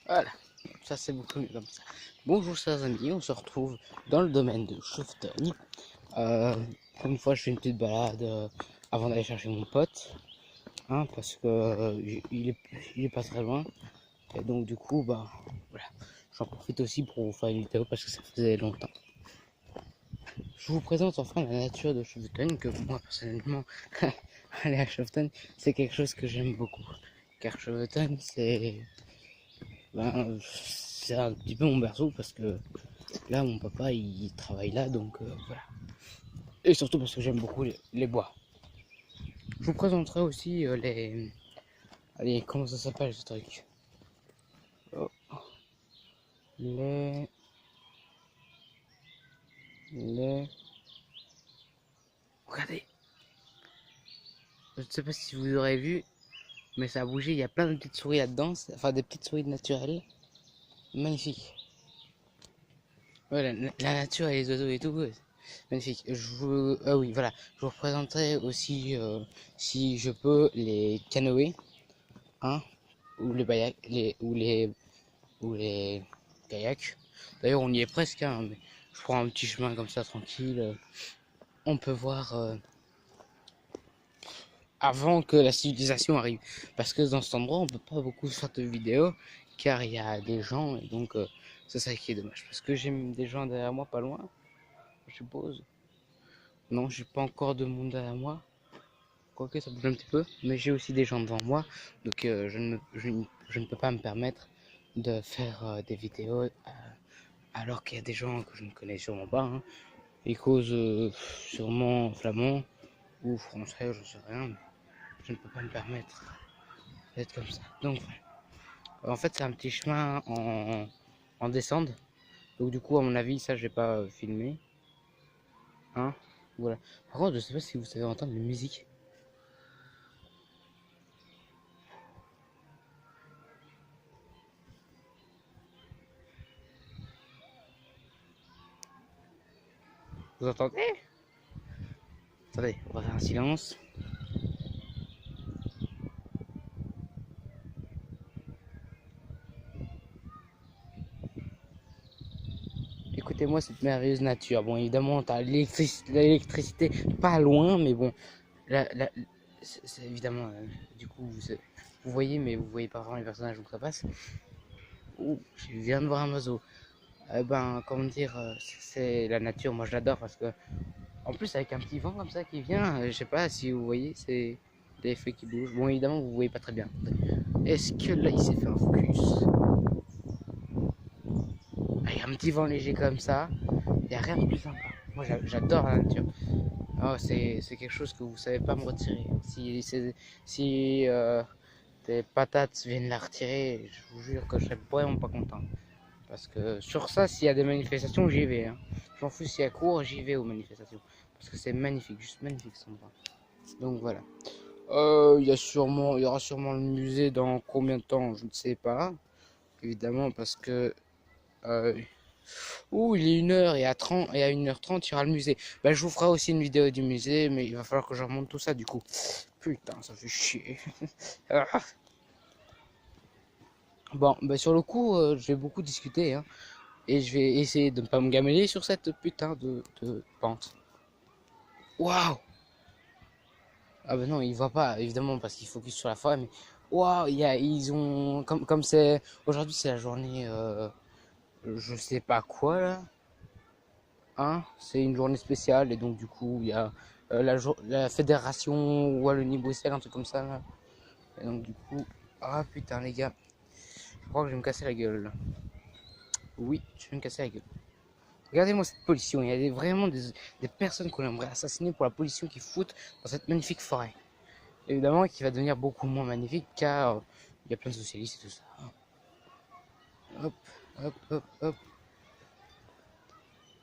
Voilà, ça c'est beaucoup mieux comme ça. Bonjour chers amis, on se retrouve dans le domaine de Chauvetonne. Une fois je fais une petite balade avant d'aller chercher mon pote, hein, parce que il est pas très loin. Et donc du coup, bah voilà, j'en profite aussi pour vous faire une vidéo parce que ça faisait longtemps. Je vous présente enfin la nature de Chauvetonne, que moi personnellement, aller à Chauvetonne, c'est quelque chose que j'aime beaucoup. Car Chauvetonne, c'est un petit peu mon berceau parce que là, mon papa, il travaille là, donc voilà. Et surtout parce que j'aime beaucoup les bois. Je vous présenterai aussi les... Allez, comment ça s'appelle ce truc? Oh. Les... Regardez. Je ne sais pas si vous aurez vu, mais ça a bougé. Il y a plein de petites souris là-dedans. Enfin, des petites souris naturelles. Magnifique. Voilà, la nature et les oiseaux et tout. Magnifique. Ah oui, voilà. Je vous représenterai aussi, si je peux, les canoës, hein, ou les kayaks. D'ailleurs, on y est presque, hein, mais je prends un petit chemin comme ça, tranquille. On peut voir avant que la civilisation arrive. Parce que dans cet endroit, on peut pas beaucoup faire de vidéos, car il y a des gens, et donc c'est ça qui est dommage. Parce que j'ai des gens derrière moi, pas loin, je suppose. Non, j'ai pas encore de monde derrière moi. Quoique ça bouge un petit peu, mais j'ai aussi des gens devant moi, donc je ne peux pas me permettre de faire des vidéos alors qu'il y a des gens que je ne connais sûrement pas, hein. Ils causent sûrement flamand ou français, je sais rien, mais je ne peux pas me permettre d'être comme ça. Donc voilà. En fait, c'est un petit chemin en descente, donc du coup, à mon avis, ça, j'ai pas filmé, hein. Voilà. Par contre, je sais pas si vous savez entendre la musique. Vous entendez? Attendez, on va faire un silence. Écoutez-moi cette merveilleuse nature. Bon, évidemment, t'as l'électricité pas loin, mais bon, c'est évidemment, du coup, vous voyez, mais vous voyez pas vraiment les personnages, donc ça passe. Ouh, je viens de voir un oiseau. Comment dire, c'est la nature, moi je l'adore parce que, en plus, avec un petit vent comme ça qui vient, je sais pas si vous voyez, c'est des feuilles qui bougent. Bon, évidemment, vous voyez pas très bien. Est-ce que là, il s'est fait un focus? Avec un petit vent léger comme ça, il n'y a rien de plus sympa. Moi, j'adore la nature. Oh, c'est quelque chose que vous savez pas me retirer. Si tes patates viennent la retirer, je vous jure que je serais vraiment pas content. Parce que sur ça, s'il y a des manifestations, j'y vais, hein. J'en fous s'il y a cours, j'y vais aux manifestations. Parce que c'est magnifique, juste magnifique cet endroit. Donc voilà. Il y aura sûrement le musée dans combien de temps, je ne sais pas. Évidemment, parce que il est 1h et à 1h30 il y aura le musée. Je vous ferai aussi une vidéo du musée, mais il va falloir que je remonte tout ça du coup. Putain, ça fait chier. Bon, sur le coup, je vais beaucoup discuter, hein, et je vais essayer de ne pas me gameler sur cette putain de pente. Waouh! Ah non, il voit pas, évidemment, parce qu'il focus sur la forêt, mais waouh, ils ont, comme c'est, aujourd'hui c'est la journée, je sais pas quoi là. Hein, c'est une journée spéciale et donc du coup il y a la fédération Wallonie-Bruxelles, un truc comme ça là. Et donc du coup, ah putain les gars, je crois que je vais me casser la gueule là. Oui, je vais me casser la gueule. Regardez-moi cette pollution, il y a vraiment des personnes qu'on aimerait assassiner pour la pollution qu'ils foutent dans cette magnifique forêt. Évidemment qui va devenir beaucoup moins magnifique car il y a plein de socialistes et tout ça. Hop, hop, hop, hop.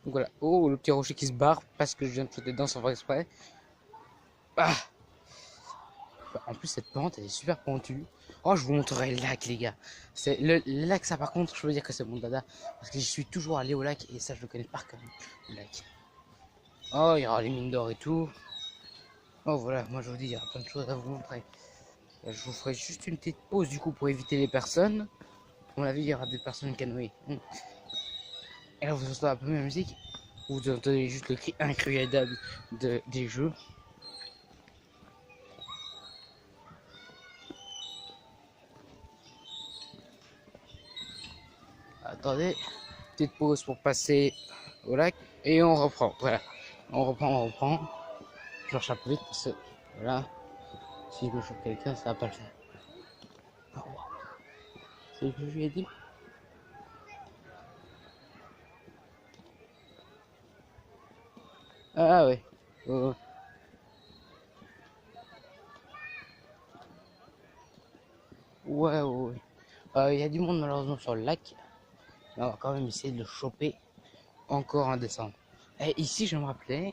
Donc voilà. Oh, le petit rocher qui se barre parce que je viens de sauter dedans sans faire exprès. Ah! En plus, cette pente, elle est super pentue. Oh, je vous montrerai le lac, les gars. C'est le lac, ça, par contre, je veux dire que c'est mon dada. Parce que je suis toujours allé au lac et ça, je le connais par cœur, le lac. Oh, il y aura les mines d'or et tout. Oh voilà, moi je vous dis, il y a plein de choses à vous montrer. Je vous ferai juste une petite pause du coup pour éviter les personnes. À mon avis, il y aura des personnes canoë. Et là, vous entendez un peu la musique. Vous entendez juste le cri incroyable des jeux. Attendez, petite pause pour passer au lac. Et on reprend. Voilà. On reprend. Je rechappe vite parce que, voilà. Si je chope quelqu'un, ça va pas le faire. Oh, wow. C'est ce que je lui ai dit. Ah ouais. Ouais, ouais, ouais. Il y a du monde malheureusement sur le lac. Mais on va quand même essayer de le choper encore en décembre. Et ici, je me rappelle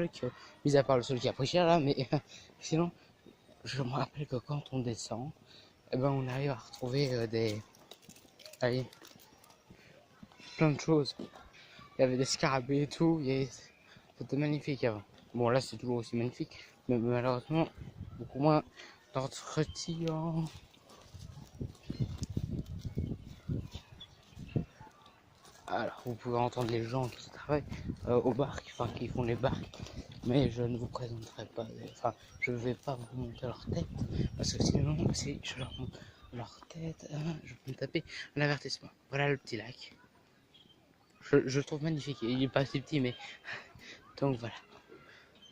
que, mis à part le sol qui a pris cher là, mais sinon, je me rappelle que quand on descend, eh ben, on arrive à retrouver allez, plein de choses. Il y avait des scarabées et tout, c'était magnifique avant. Bon, là, c'est toujours aussi magnifique, mais malheureusement, beaucoup moins d'entretien. Alors, vous pouvez entendre les gens qui travaillent aux barques, enfin qui font les barques, mais je ne vous présenterai pas, enfin, je ne vais pas vous montrer leur tête, parce que sinon, si je leur montre leur tête, je peux me taper un avertissement. Voilà le petit lac. Je le trouve magnifique, il est pas si petit, mais donc voilà.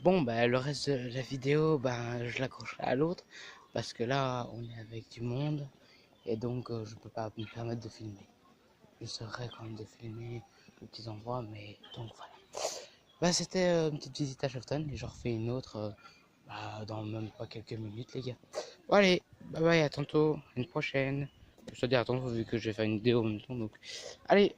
Bon, bah, le reste de la vidéo, ben, je l'accrocherai à l'autre, parce que là, on est avec du monde, et donc je peux pas me permettre de filmer. J'essaierai quand même de filmer de petits endroits, mais donc voilà. Bah, c'était une petite visite à Shofton et j'en refais une autre dans même pas quelques minutes, les gars. Bon, allez, bye bye, à tantôt, à une prochaine. Je te dis à tantôt vu que je vais faire une vidéo en même temps, donc allez.